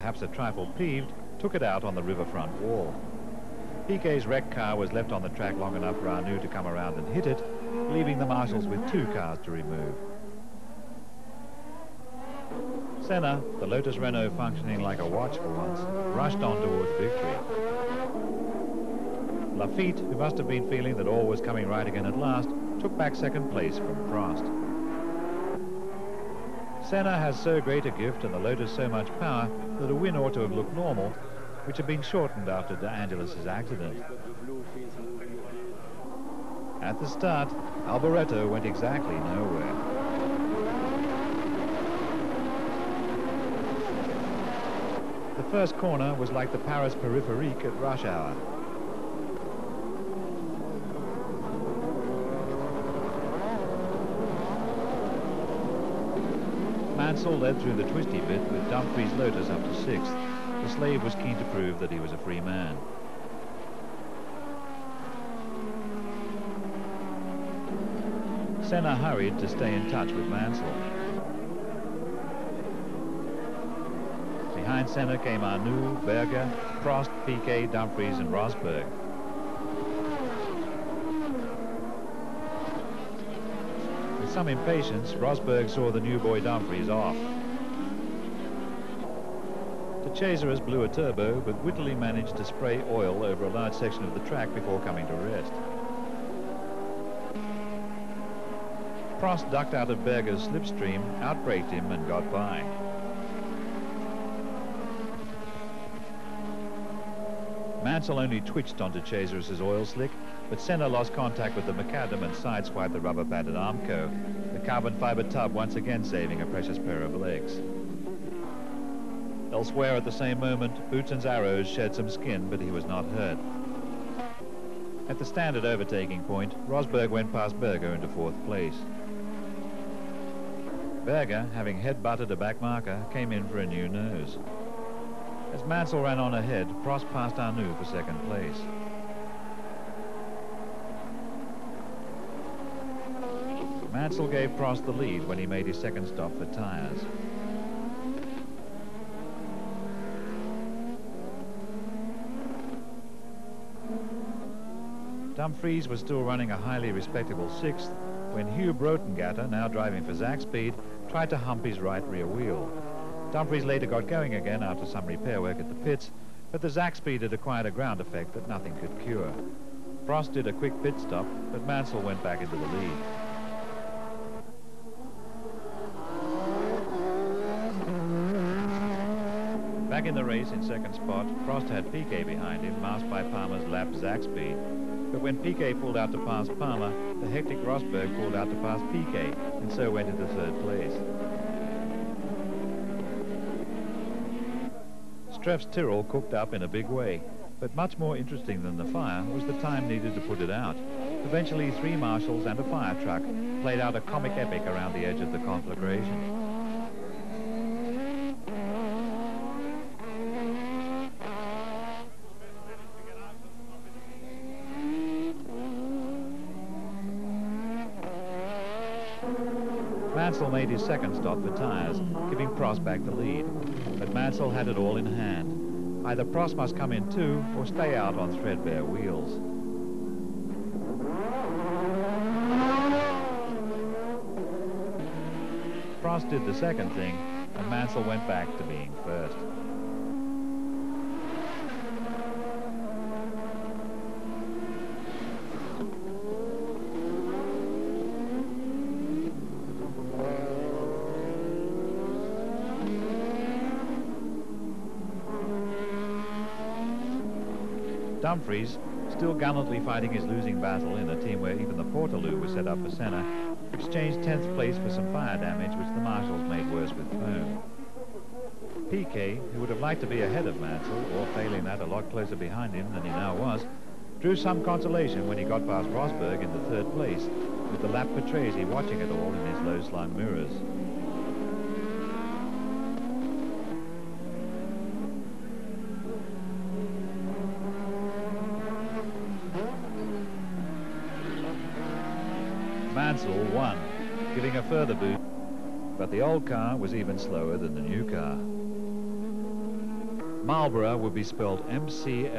perhaps a trifle peeved, took it out on the riverfront wall. Piquet's wrecked car was left on the track long enough for Arnoux to come around and hit it, leaving the marshals with 2 cars to remove. Senna, the Lotus Renault functioning like a watch for once, rushed on towards victory. Lafitte, who must have been feeling that all was coming right again at last, took back second place from Prost. Senna has so great a gift and the Lotus so much power that a win ought to have looked normal, which had been shortened after De Angelis's accident. At the start, Alboreto went exactly nowhere. The first corner was like the Paris Périphérique at rush hour. Mansell led through the twisty bit with Dumfries' Lotus up to 6th. The slave was keen to prove that he was a free man. Senna hurried to stay in touch with Mansell. Behind Senna came Arnoux, Berger, Prost, Piquet, Dumfries and Rosberg. With some impatience, Rosberg saw the new boy Dumfries off. De Cesaris blew a turbo, but wittily managed to spray oil over a large section of the track before coming to rest. Prost ducked out of Berger's slipstream, outbraked him and got by. Mansell only twitched onto Cesaris's oil slick, but Senna lost contact with the macadam and sideswiped the rubber-padded Armco, the carbon fiber tub once again saving a precious pair of legs. Elsewhere at the same moment, Boutsen's arrows shed some skin, but he was not hurt. At the standard overtaking point, Rosberg went past Berger into 4th place. Berger, having head-butted a back marker, came in for a new nose. As Mansell ran on ahead, Prost passed Arnoux for 2nd place. Mansell gave Prost the lead when he made his 2nd stop for tyres. Dumfries was still running a highly respectable 6th when Hugh Brotengatter, now driving for Zakspeed, tried to hump his right rear wheel. Dumfries later got going again after some repair work at the pits, but the Zakspeed had acquired a ground effect that nothing could cure. Prost did a quick pit stop, but Mansell went back into the lead. Back in the race in 2nd spot, Prost had Piquet behind him, masked by Palmer's lapped Zakspeed. But when Piquet pulled out to pass Palmer, the hectic Rosberg pulled out to pass Piquet, and so went into 3rd place. Streff's Tyrrell cooked up in a big way, but much more interesting than the fire was the time needed to put it out. Eventually, 3 marshals and a fire truck played out a comic epic around the edge of the conflagration. Mansell made his 2nd stop for tyres, giving Prost back the lead. But Mansell had it all in hand. Either Prost must come in too, or stay out on threadbare wheels. Prost did the 2nd thing, and Mansell went back to being 1st. Dumfries, still gallantly fighting his losing battle in a team where even the Portaloo was set up for Senna, exchanged 10th place for some fire damage which the marshals made worse with foam. Piquet, who would have liked to be ahead of Mansell, or failing that a lot closer behind him than he now was, drew some consolation when he got past Rosberg in the 3rd place, with the lap Patrese watching it all in his low-slung mirrors. Mansell won, giving a further boost, but the old car was even slower than the new car. Marlboro would be spelled M-C-L-A-R-E-N.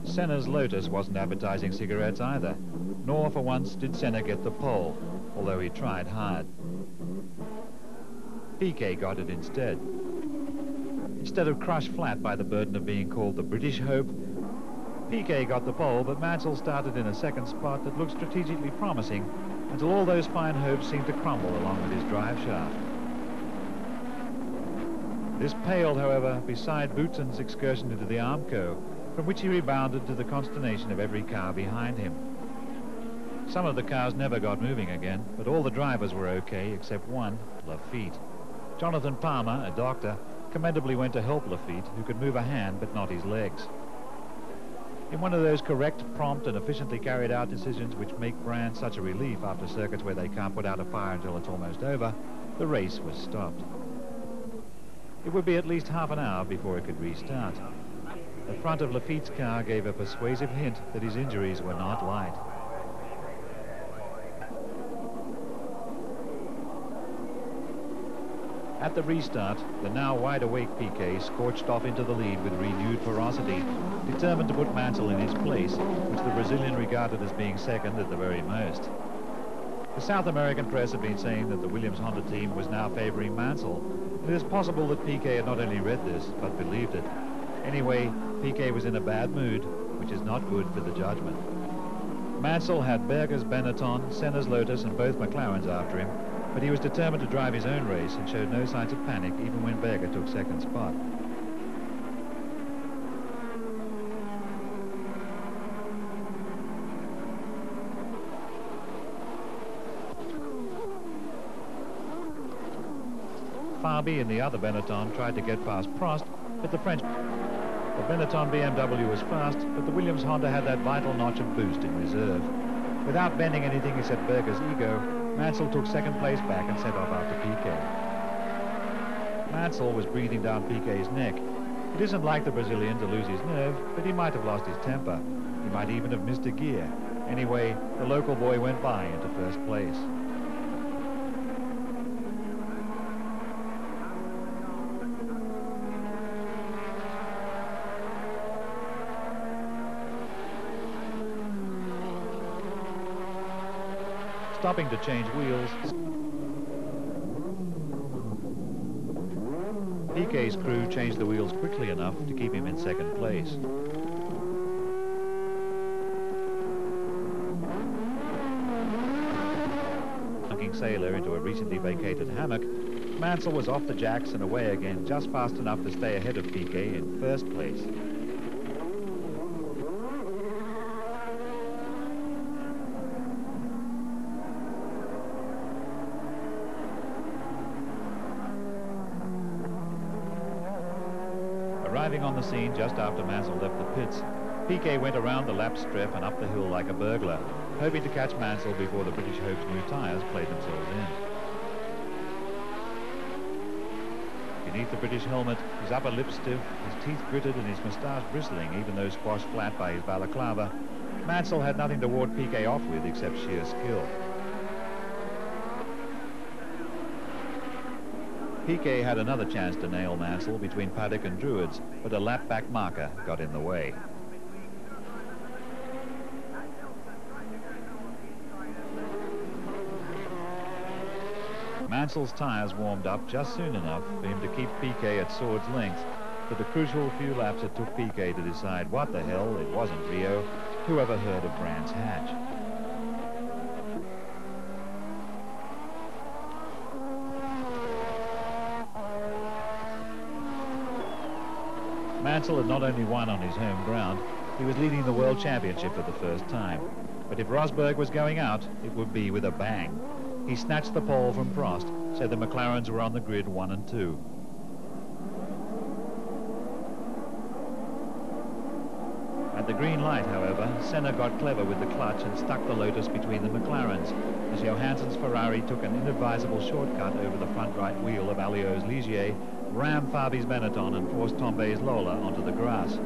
Senna's Lotus wasn't advertising cigarettes either, nor for once did Senna get the pole, although he tried hard. Piquet got it instead. Instead of crushed flat by the burden of being called the British Hope, Piquet got the pole, but Mansell started in a second spot that looked strategically promising until all those fine hopes seemed to crumble along with his drive shaft. This paled, however, beside Boutsen's excursion into the Armco, from which he rebounded to the consternation of every car behind him. Some of the cars never got moving again, but all the drivers were okay except one, Lafitte. Jonathan Palmer, a doctor, commendably went to help Lafitte, who could move a hand but not his legs. In one of those correct, prompt and efficiently carried out decisions which make brands such a relief after circuits where they can't put out a fire until it's almost over, the race was stopped. It would be at least half an hour before it could restart. The front of Lafitte's car gave a persuasive hint that his injuries were not light. At the restart, the now wide-awake Piquet scorched off into the lead with renewed ferocity, determined to put Mansell in his place, which the Brazilian regarded as being second at the very most. The South American press had been saying that the Williams Honda team was now favoring Mansell. It is possible that Piquet had not only read this, but believed it. Anyway, Piquet was in a bad mood, which is not good for the judgment. Mansell had Berger's Benetton, Senna's Lotus, and both McLarens after him, but he was determined to drive his own race and showed no signs of panic even when Berger took second spot. Fabi and the other Benetton tried to get past Prost, but the Benetton BMW was fast, but the Williams Honda had that vital notch of boost in reserve. Without bending anything except Berger's ego, Mansell took second place back and set off after Piquet. Mansell was breathing down Piquet's neck. It isn't like the Brazilian to lose his nerve, but he might have lost his temper. He might even have missed a gear. Anyway, the local boy went by into first place. Stopping to change wheels, Piquet's crew changed the wheels quickly enough to keep him in second place. Dunking sailor into a recently vacated hammock, Mansell was off the jacks and away again just fast enough to stay ahead of Piquet in first place. Arriving on the scene just after Mansell left the pits, Piquet went around the lap strip and up the hill like a burglar, hoping to catch Mansell before the British Hope's new tyres played themselves in. Beneath the British helmet, his upper lip stiff, his teeth gritted and his moustache bristling, even though squashed flat by his balaclava, Mansell had nothing to ward Piquet off with except sheer skill. Piquet had another chance to nail Mansell between Paddock and Druids, but a lap-back marker got in the way. Mansell's tyres warmed up just soon enough for him to keep Piquet at sword's length, but the crucial few laps it took Piquet to decide what the hell, it wasn't Rio, whoever heard of Brands Hatch. Mansell had not only won on his home ground, he was leading the World Championship for the first time. But if Rosberg was going out, it would be with a bang. He snatched the pole from Prost, so the McLarens were on the grid 1 and 2. At the green light, however, Senna got clever with the clutch and stuck the Lotus between the McLarens, as Johansson's Ferrari took an inadvisable shortcut over the front right wheel of Alio's Ligier, rammed Fabi's Benetton and forced Tombé's Lola onto the grass.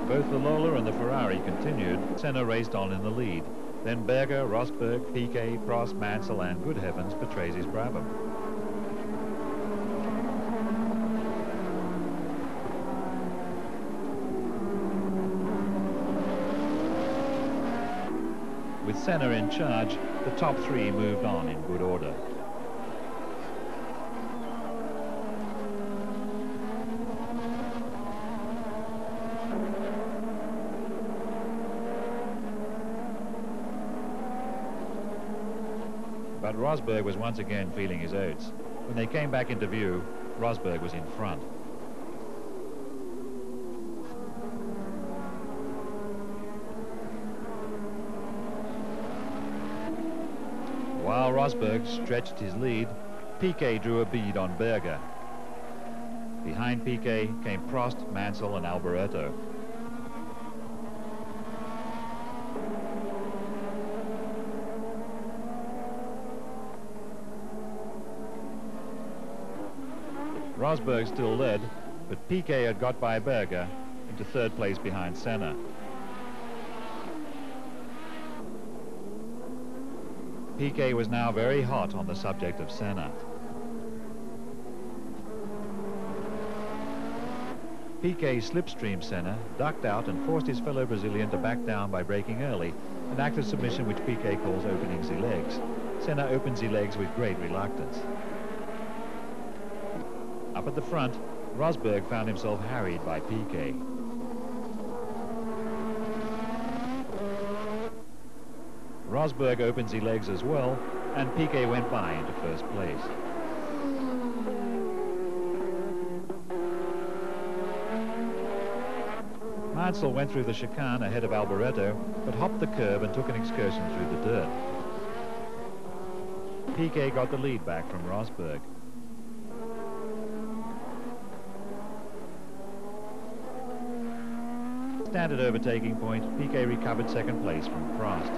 Both the Lola and the Ferrari continued. Senna raced on in the lead. Then Berger, Rosberg, Piquet, Prost, Mansell, and, good heavens, Patrese Brabham. Senna in charge, the top three moved on in good order. But Rosberg was once again feeling his oats. When they came back into view, Rosberg was in front. While Rosberg stretched his lead, Piquet drew a bead on Berger. Behind Piquet came Prost, Mansell and Alboreto. Rosberg still led, but Piquet had got by Berger into third place behind Senna. Piquet was now very hot on the subject of Senna. Piquet slipstreamed Senna, ducked out and forced his fellow Brazilian to back down by braking early, an act of submission which Piquet calls opening the legs. Senna opens the legs with great reluctance. Up at the front, Rosberg found himself harried by Piquet. Rosberg opens the legs as well, and Piquet went by into first place. Mansell went through the chicane ahead of Alboreto, but hopped the curb and took an excursion through the dirt. Piquet got the lead back from Rosberg. Standard overtaking point, Piquet recovered second place from Prost.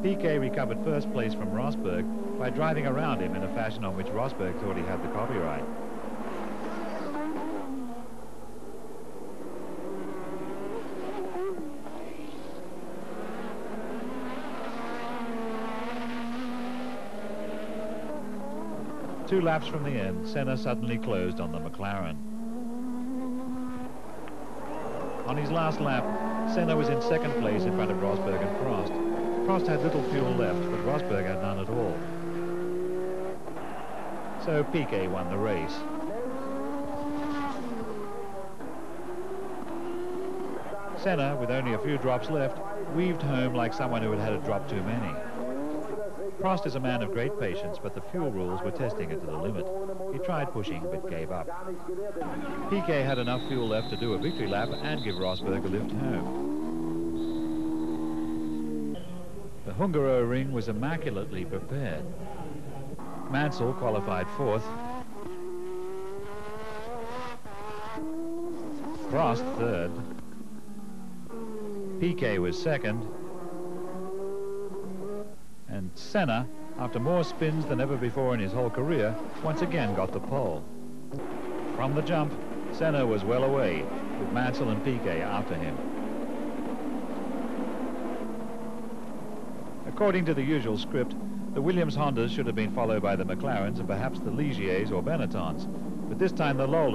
Piquet recovered first place from Rosberg by driving around him in a fashion on which Rosberg thought he had the copyright. Two laps from the end, Senna suddenly closed on the McLaren. On his last lap, Senna was in second place in front of Rosberg and Prost. Prost had little fuel left, but Rosberg had none at all. So Piquet won the race. Senna, with only a few drops left, weaved home like someone who had had a drop too many. Prost is a man of great patience, but the fuel rules were testing it to the limit. He tried pushing, but gave up. Piquet had enough fuel left to do a victory lap and give Rosberg a lift home. The Hungaroring was immaculately prepared. Mansell qualified fourth. Prost third. Piquet was second. And Senna, after more spins than ever before in his whole career, once again got the pole. From the jump, Senna was well away, with Mansell and Piquet after him. According to the usual script, the Williams Hondas should have been followed by the McLarens and perhaps the Ligiers or Benettons, but this time the Lola